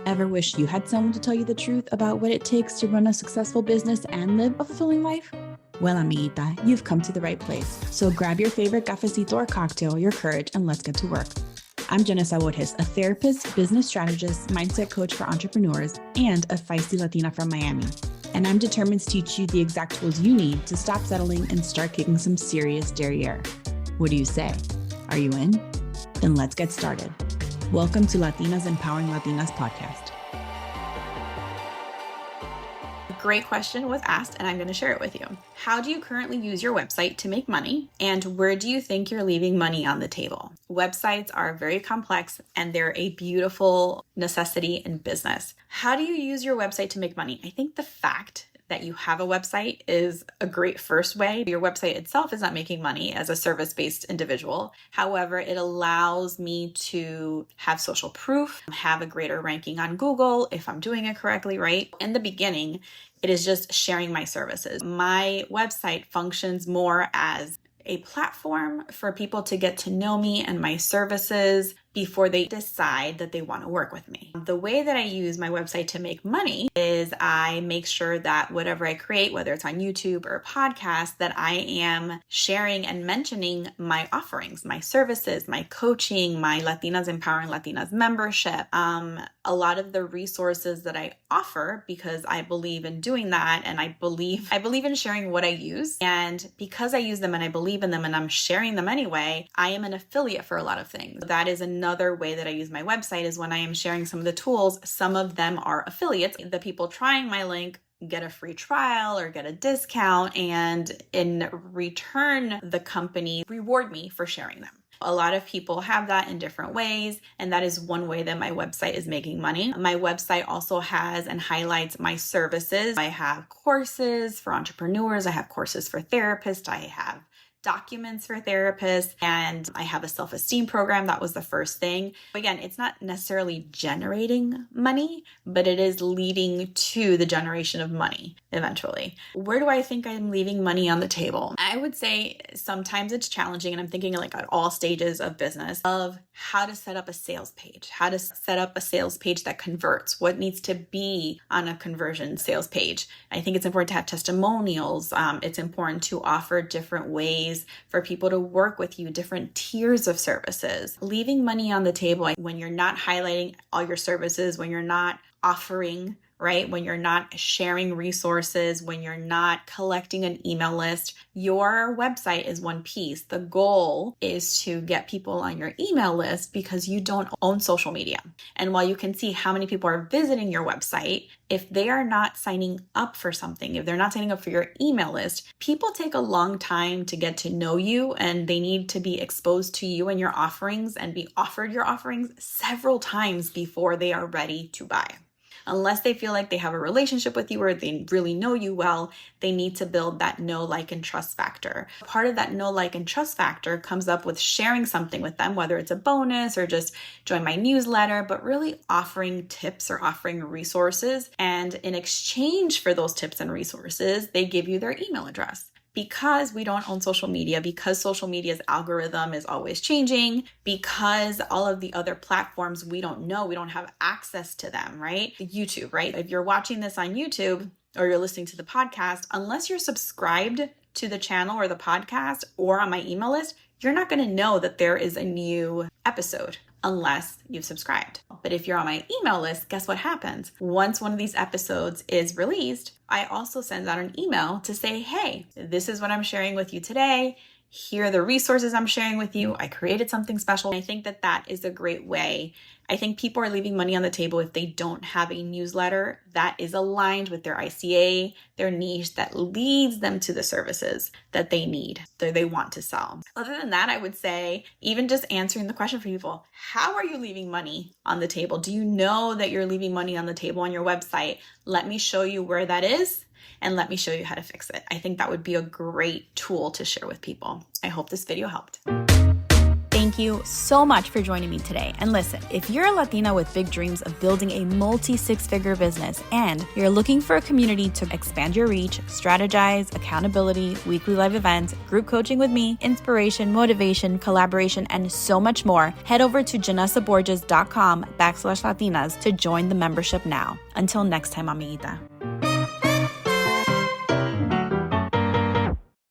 Ever wish you had someone to tell you the truth about what it takes to run a successful business and live a fulfilling life? Well, amiguita, you've come to the right place. So grab your favorite cafecito or cocktail, your courage, and let's get to work. I'm Jenna Borges, a therapist, business strategist, mindset coach for entrepreneurs, and a feisty Latina from Miami. And I'm determined to teach you the exact tools you need to stop settling and start kicking some serious derriere. What do you say? Are you in? Then let's get started. Welcome to Latinas Empowering Latinas podcast. A great question was asked, and I'm going to share it with you. How do you currently use your website to make money? And where do you think you're leaving money on the table? Websites are very complex and they're a beautiful necessity in business. How do you use your website to make money? I think the fact that you have a website is a great first way. Your website itself is not making money as a service-based individual. However, it allows me to have social proof, have a greater ranking on Google if I'm doing it correctly, right? In the beginning, it is just sharing my services. My website functions more as a platform for people to get to know me and my services before they decide that they want to work with me. The way that I use my website to make money is I make sure that whatever I create, whether it's on YouTube or a podcast, that I am sharing and mentioning my offerings, my services, my coaching, my Latinas Empowering Latinas membership, a lot of the resources that I offer, because I believe in doing that. And I believe in sharing what I use. And because I use them and I believe in them and I'm sharing them anyway, I am an affiliate for a lot of things. That is another way that I use my website, is when I am sharing some of the tools, some of them are affiliates. The people trying my link get a free trial or get a discount, and in return, the company reward me for sharing them. A lot of people have that in different ways, and that is one way that my website is making money. My website also has and highlights my services. I have courses for entrepreneurs. I have courses for therapists. I have documents for therapists, and I have a self-esteem program. That was the first thing. Again, it's not necessarily generating money, but it is leading to the generation of money eventually. Where do I think I'm leaving money on the table? I would say sometimes it's challenging, and I'm thinking like at all stages of business, of how to set up a sales page, how to set up a sales page that converts, what needs to be on a conversion sales page. I think it's important to have testimonials. It's important to offer different ways for people to work with you, different tiers of services. Leaving money on the table when you're not highlighting all your services, when you're not offering, right? When you're not sharing resources, when you're not collecting an email list. Your website is one piece. The goal is to get people on your email list because you don't own social media. And while you can see how many people are visiting your website, if they are not signing up for something, if they're not signing up for your email list, people take a long time to get to know you, and they need to be exposed to you and your offerings and be offered your offerings several times before they are ready to buy. Unless they feel like they have a relationship with you or they really know you well, they need to build that know, like, and trust factor. Part of that know, like, and trust factor comes up with sharing something with them, whether it's a bonus or just join my newsletter, but really offering tips or offering resources. And in exchange for those tips and resources, they give you their email address. Because we don't own social media, because social media's algorithm is always changing, because all of the other platforms we don't know, we don't have access to them, right? YouTube, right? If you're watching this on YouTube or you're listening to the podcast, unless you're subscribed to the channel or the podcast or on my email list, you're not going to know that there is a new episode unless you've subscribed. But if you're on my email list, guess what happens? Once one of these episodes is released, I also send out an email to say, hey, this is what I'm sharing with you today. Here are the resources I'm sharing with you. I created something special. I think that that is a great way. I think people are leaving money on the table if they don't have a newsletter that is aligned with their ICA, their niche, that leads them to the services that they need, that they want to sell. Other than that, I would say even just answering the question for people, how are you leaving money on the table? Do you know that you're leaving money on the table on your website? Let me show you where that is, and let me show you how to fix it. I think that would be a great tool to share with people. I hope this video helped. Thank you so much for joining me today. And listen, if you're a Latina with big dreams of building a multi-six-figure business and you're looking for a community to expand your reach, strategize, accountability, weekly live events, group coaching with me, inspiration, motivation, collaboration, and so much more, head over to janessaborges.com/Latinas to join the membership now. Until next time, amiguita.